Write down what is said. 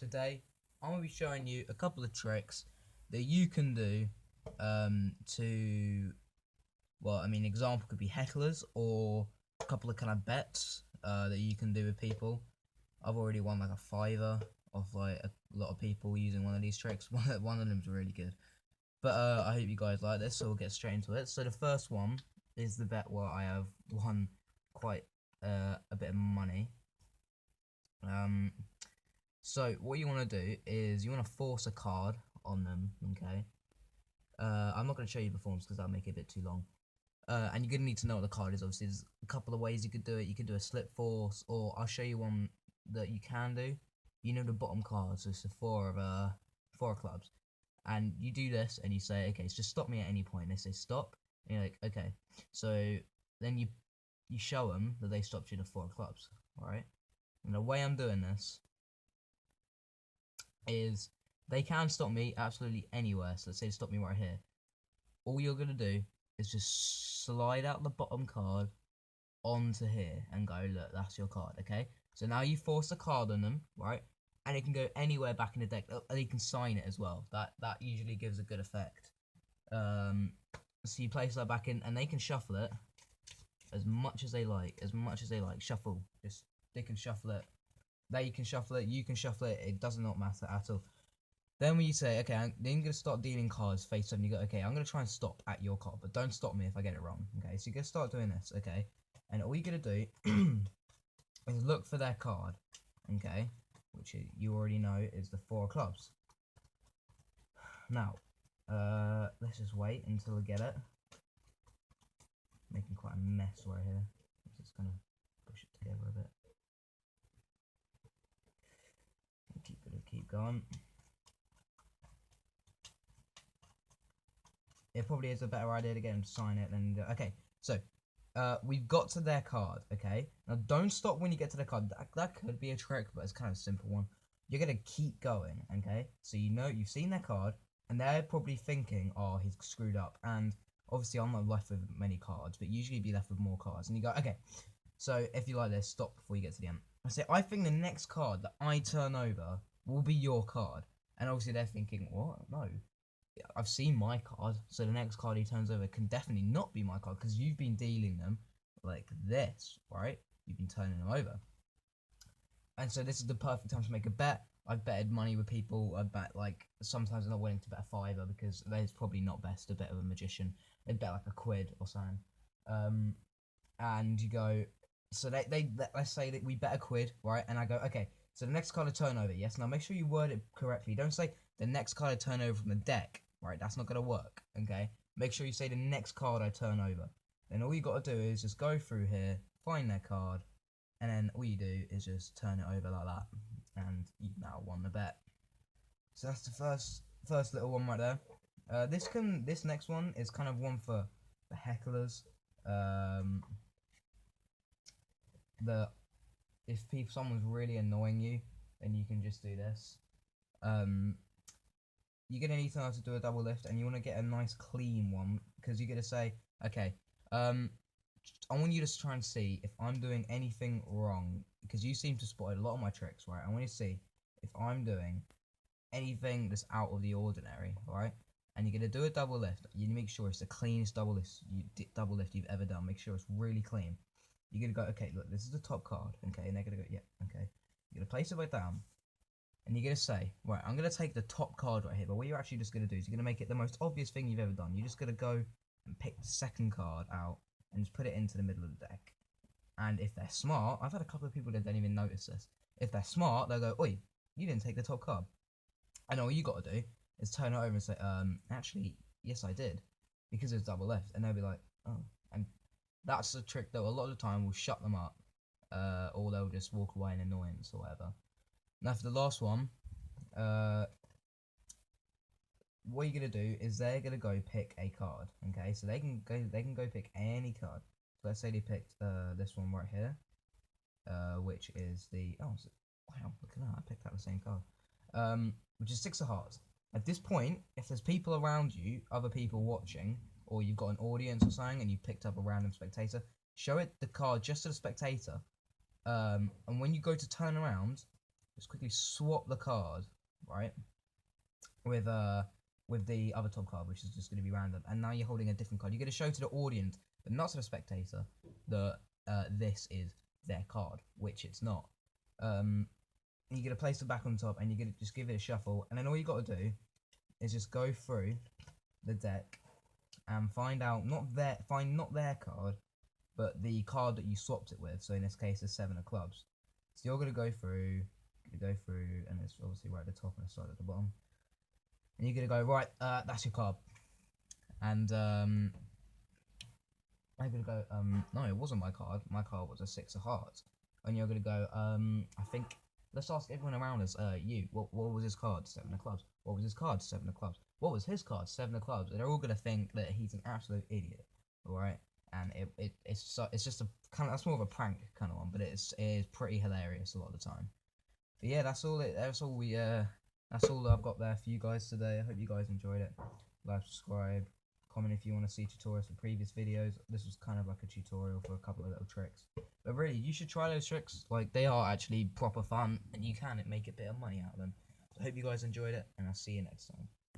today I'm going to be showing you a couple of tricks that you can do to, well, example could be hecklers or a couple of kind of bets that you can do with people. I've already won like a fiver off like a lot of people using one of these tricks. One of them's really good. But I hope you guys like this, so we'll get straight into it. So the first one is the bet where I have won quite a bit of money. So what you want to do is you want to force a card on them, okay? I'm not going to show you the forms because that'll make it a bit too long. And you're going to need to know what the card is. Obviously, there's a couple of ways you could do it. You could do a slip force, or I'll show you one that you can do. You know the bottom card, so it's the four of clubs. And you do this, and you say, okay, so just stop me at any point. And they say stop, and you're like, okay. So then you show them that they stopped you the four of clubs, alright? And the way I'm doing this is they can stop me absolutely anywhere. So let's say they stop me right here. All you're gonna do is just slide out the bottom card onto here and go, look, that's your card, okay? So now you force a card on them, right? And it can go anywhere back in the deck. And you can sign it as well. That usually gives a good effect. So you place that back in, and they can shuffle it as much as they like. Shuffle. They can shuffle it. They can shuffle it. You can shuffle it. It does not matter at all. Then when you say, okay, then you're going to start dealing cards face up, and you go, okay, I'm going to try and stop at your card, but don't stop me if I get it wrong, okay? So you're going to start doing this, okay? And all you're going to do is look for their card, okay? Which you already know is the four of clubs. Now, let's just wait until we get it. Making quite a mess right here. I'm just going to push it together a bit. Keep going. It probably is a better idea to get them to sign it than okay. So we've got to their card. Okay, now don't stop when you get to the card. That could be a trick, but it's kind of a simple one. You're gonna keep going. Okay, so you know you've seen their card, and they're probably thinking, oh, he's screwed up. And obviously I'm not left with many cards, but usually you'd be left with more cards. And you go, okay, so if you like this, stop before you get to the end. I say, I think the next card that I turn over will be your card. And obviously they're thinking, what? No. I've seen my card, so the next card he turns over can definitely not be my card because you've been dealing them like this, right? You've been turning them over. And so this is the perfect time to make a bet. I've betted money with people. I bet, like, sometimes I'm not willing to bet a fiver because it's probably not best to bet with a magician. They'd bet like a quid or something. And you go, so let's say that we bet a quid, right? And I go, okay, so the next card I turn over, yes. Now make sure you word it correctly. Don't say the next card I turn over from the deck, right? That's not going to work, okay? Make sure you say the next card I turn over. Then all you got to do is just go through here, find their card, and then all you do is just turn it over like that. And you've now won the bet. So that's the first little one right there. This next one is kind of one for the hecklers. If someone's really annoying you, then you can just do this. You're gonna need to know how to do a double lift, and you want to get a nice clean one because you're gonna say, okay, I want you to try and see if I'm doing anything wrong because you seem to spot a lot of my tricks, right? I want you to see if I'm doing anything that's out of the ordinary, right? And you're gonna do a double lift. You make sure it's the cleanest double lift you've ever done. Make sure it's really clean. You're gonna go, okay, look, this is the top card, okay, and they're gonna go, yeah, okay. You're gonna place it right down, and you're gonna say, right, I'm gonna take the top card right here, but what you're actually just gonna do is you're gonna make it the most obvious thing you've ever done. You're just gonna go and pick the second card out and just put it into the middle of the deck. And if they're smart, I've had a couple of people that don't even notice this. If they're smart, they'll go, oi, you didn't take the top card. And all you gotta do is turn it over and say, actually, yes, I did, because it's double left, and they'll be like, oh, and that's a trick that a lot of the time will shut them up, or they'll just walk away in annoyance or whatever. Now for the last one, what you're gonna do is they're gonna go pick a card. Okay, so they can go pick any card. So let's say they picked this one right here, which is the wow, look at that, I picked out the same card, which is six of hearts. At this point, if there's people around you, other people watching, or you've got an audience or something and you picked up a random spectator, show it the card just to the spectator, and when you go to turn around, just quickly swap the card, right, with the other top card, which is just going to be random. And now you're holding a different card. You're going to show to the audience, but not to the spectator, that this is their card, which it's not. You're going to place it back on top, and you're going to just give it a shuffle. And then all you got to do is just go through the deck and find not their card, but the card that you swapped it with. So in this case, it's 7 of clubs. So you're going to go through, and it's obviously right at the top and the side at the bottom. And you're going to go, right, that's your card. And I'm going to go, no, it wasn't my card. My card was a 6 of hearts. And you're going to go, I think, let's ask everyone around us, what was his card? 7 of clubs. What was his card? 7 of clubs. What was his card? 7 of clubs. And they're all going to think that he's an absolute idiot. Alright? And it's just a kind of, that's more of a prank kind of one, but it is pretty hilarious a lot of the time. But yeah, that's all I've got there for you guys today. I hope you guys enjoyed it. Like, subscribe, comment if you want to see tutorials for previous videos. This was kind of like a tutorial for a couple of little tricks. But really, you should try those tricks. Like, they are actually proper fun, and you can make a bit of money out of them. So I hope you guys enjoyed it, and I'll see you next time.